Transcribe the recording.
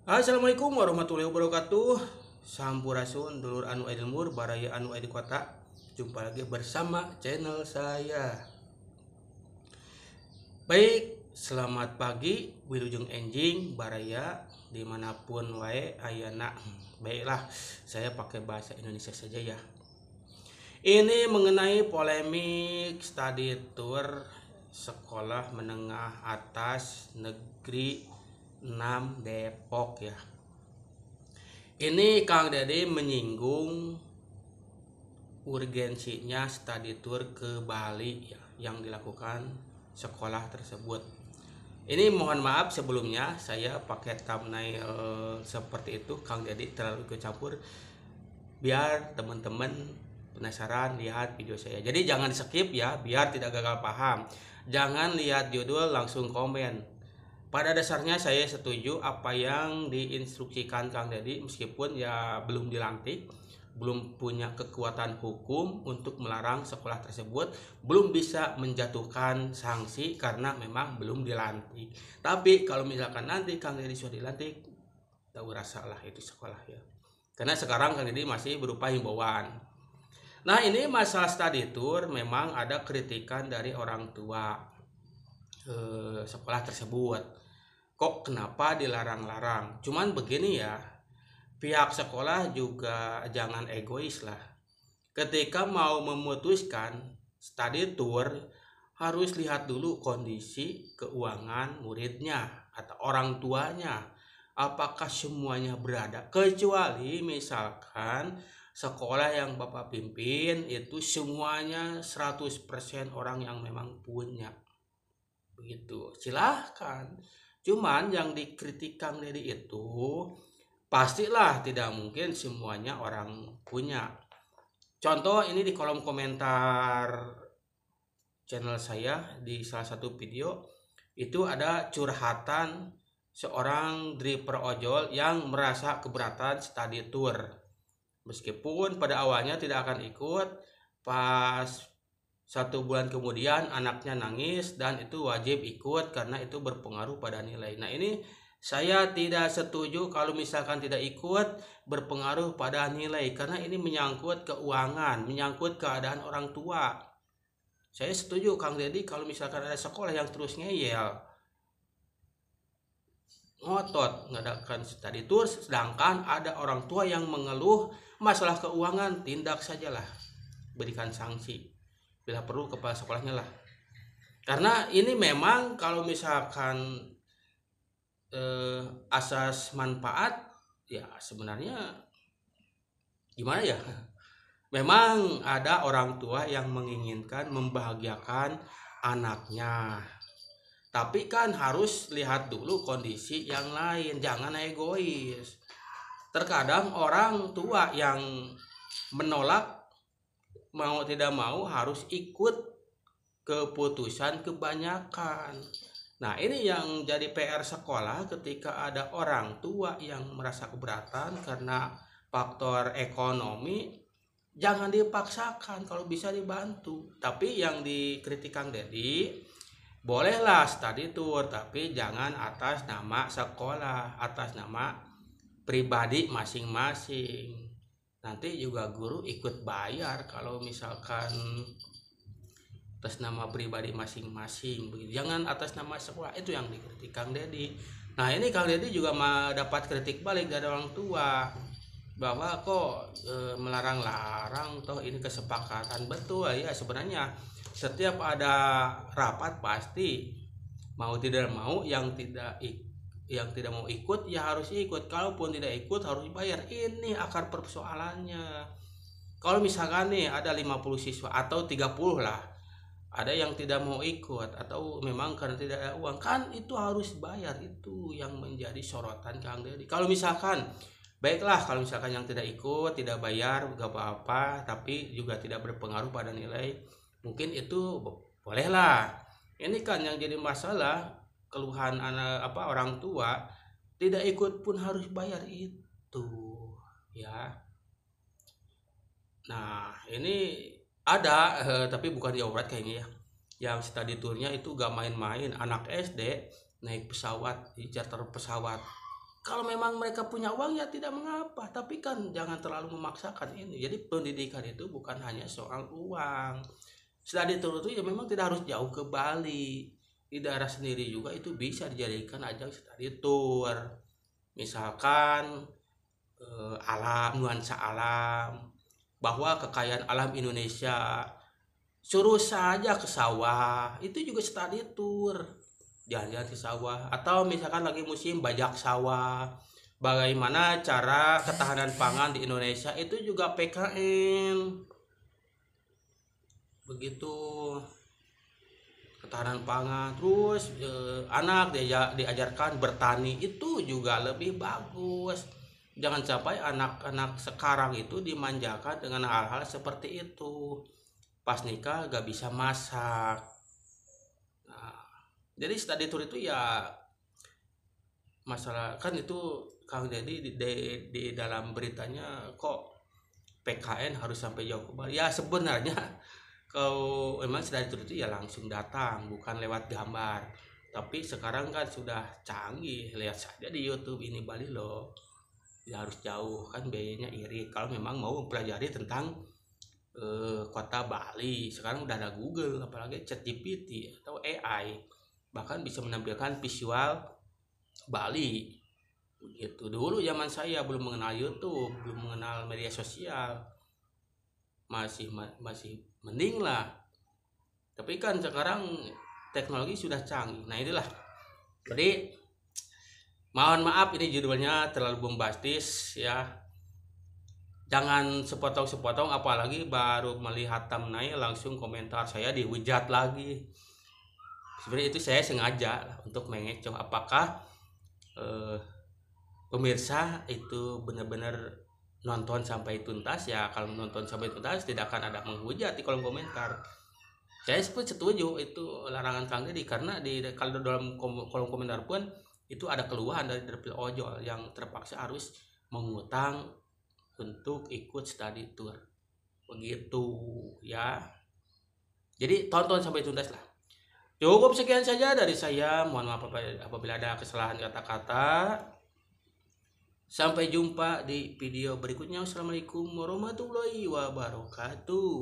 Assalamualaikum warahmatullahi wabarakatuh. Sampurasun dulur anu aya di lembur baraya anu aya di kota. Jumpa lagi bersama channel saya. Baik, selamat pagi wilujeng enjing baraya dimanapun wae ayana. Baiklah, saya pakai bahasa Indonesia saja ya. Ini mengenai polemik study tour sekolah menengah atas negeri 6 Depok ya. Ini Kang Dede menyinggung urgensinya study tour ke Bali ya, yang dilakukan sekolah tersebut. Ini mohon maaf sebelumnya saya pakai thumbnail seperti itu, Kang Dede terlalu ikut campur biar teman-teman penasaran lihat video saya. Jadi jangan skip ya, biar tidak gagal paham. Jangan lihat judul langsung komen. Pada dasarnya saya setuju apa yang diinstruksikan Kang Dedi, meskipun ya belum dilantik, belum punya kekuatan hukum untuk melarang sekolah tersebut, belum bisa menjatuhkan sanksi karena memang belum dilantik. Tapi kalau misalkan nanti Kang Dedi sudah dilantik, tahu rasalah itu sekolah ya. Karena sekarang Kang Dedi masih berupa himbauan. Nah, ini masalah study tour memang ada kritikan dari orang tua sekolah tersebut. Kok kenapa dilarang-larang? Cuman begini ya, pihak sekolah juga jangan egois lah. Ketika mau memutuskan study tour, harus lihat dulu kondisi keuangan muridnya atau orang tuanya. Apakah semuanya berada? Kecuali misalkan sekolah yang Bapak pimpin itu semuanya 100% orang yang memang punya. Begitu, silahkan. Cuman yang dikritik Kang Dedi itu pastilah tidak mungkin semuanya orang punya. Contoh ini di kolom komentar channel saya di salah satu video itu ada curhatan seorang driver ojol yang merasa keberatan study tour. Meskipun pada awalnya tidak akan ikut, pas 1 bulan kemudian anaknya nangis dan itu wajib ikut karena itu berpengaruh pada nilai. Nah, ini saya tidak setuju kalau misalkan tidak ikut berpengaruh pada nilai, karena ini menyangkut keuangan, menyangkut keadaan orang tua. Saya setuju Kang Dedi kalau misalkan ada sekolah yang terus ngeyel, ngotot ngadakan study tour, sedangkan ada orang tua yang mengeluh masalah keuangan, tindak sajalah, berikan sanksi bila perlu kepala sekolahnya lah. Karena ini memang kalau misalkan asas manfaat ya sebenarnya gimana ya, memang ada orang tua yang menginginkan membahagiakan anaknya, tapi kan harus lihat dulu kondisi yang lain, jangan egois. Terkadang orang tua yang menolak, mau tidak mau harus ikut keputusan kebanyakan. Nah, ini yang jadi PR sekolah ketika ada orang tua yang merasa keberatan karena faktor ekonomi, jangan dipaksakan, kalau bisa dibantu. Tapi yang dikritik Kang Dedi, bolehlah study tour tapi jangan atas nama sekolah, atas nama pribadi masing-masing. Nanti juga guru ikut bayar kalau misalkan atas nama pribadi masing-masing begitu. Jangan atas nama sekolah, itu yang dikritik Kang Dedi. Nah, ini Kang Dedi juga dapat kritik balik dari orang tua bahwa kok melarang-larang, toh ini kesepakatan. Betul ya, sebenarnya setiap ada rapat pasti mau tidak mau yang tidak mau ikut ya harus ikut, kalaupun tidak ikut harus bayar. Ini akar persoalannya. Kalau misalkan nih ada 50 siswa atau 30 lah, ada yang tidak mau ikut atau memang karena tidak ada uang, kan itu harus bayar. Itu yang menjadi sorotan Kang Dedi. Kalau misalkan baiklah, kalau misalkan yang tidak ikut tidak bayar gak apa-apa, tapi juga tidak berpengaruh pada nilai, mungkin itu bolehlah. Ini kan yang jadi masalah, keluhan orang tua tidak ikut pun harus bayar itu ya. Nah, ini ada tapi bukan di Jawa Barat kayaknya ya, yang study tournya itu gak main-main. Anak SD naik pesawat, di charter pesawat kalau memang mereka punya uang ya tidak mengapa, tapi kan jangan terlalu memaksakan ini. Jadi pendidikan itu bukan hanya soal uang. Study tour itu ya memang tidak harus jauh ke Bali, di daerah sendiri juga itu bisa dijadikan ajang study tour. Misalkan alam, nuansa alam, bahwa kekayaan alam Indonesia, suruh saja ke sawah, itu juga study tour, jalan-jalan ke sawah. Atau misalkan lagi musim bajak sawah, bagaimana cara ketahanan pangan di Indonesia, itu juga PKN begitu, ketahanan pangan. Terus anak diajarkan bertani, itu juga lebih bagus. Jangan sampai anak-anak sekarang itu dimanjakan dengan hal-hal seperti itu, pas nikah gak bisa masak. Nah, jadi study tour itu ya masalah kan itu Kang Deddy di dalam beritanya kok PKN harus sampai jauh ke Bali. Ya sebenarnya kalau memang study tour itu ya langsung datang, bukan lewat gambar. Tapi sekarang kan sudah canggih, lihat saja di YouTube, ini Bali loh. Ya harus jauh, kan biayanya irit. Kalau memang mau mempelajari tentang kota Bali, sekarang udah ada Google, apalagi ChatGPT atau AI, bahkan bisa menampilkan visual Bali. Begitu. Dulu zaman saya belum mengenal YouTube, belum mengenal media sosial, masih mending lah. Tapi kan sekarang teknologi sudah canggih. Nah itulah. Jadi mohon maaf ini judulnya terlalu bombastis ya. Jangan sepotong-sepotong, apalagi baru melihat thumbnail langsung komentar saya dihujat lagi. Sebenarnya itu saya sengaja untuk mengecoh apakah pemirsa itu benar-benar nonton sampai tuntas. Ya kalau nonton sampai tuntas tidak akan ada menghujat di kolom komentar. Saya setuju itu larangan Kang Deddy, karena kalau dalam kolom komentar pun itu ada keluhan dari dapil ojol yang terpaksa harus mengutang untuk ikut study tour begitu ya. Jadi tonton sampai tuntas lah. Cukup sekian saja dari saya, mohon maaf apabila ada kesalahan kata-kata. Sampai jumpa di video berikutnya. Wassalamualaikum warahmatullahi wabarakatuh.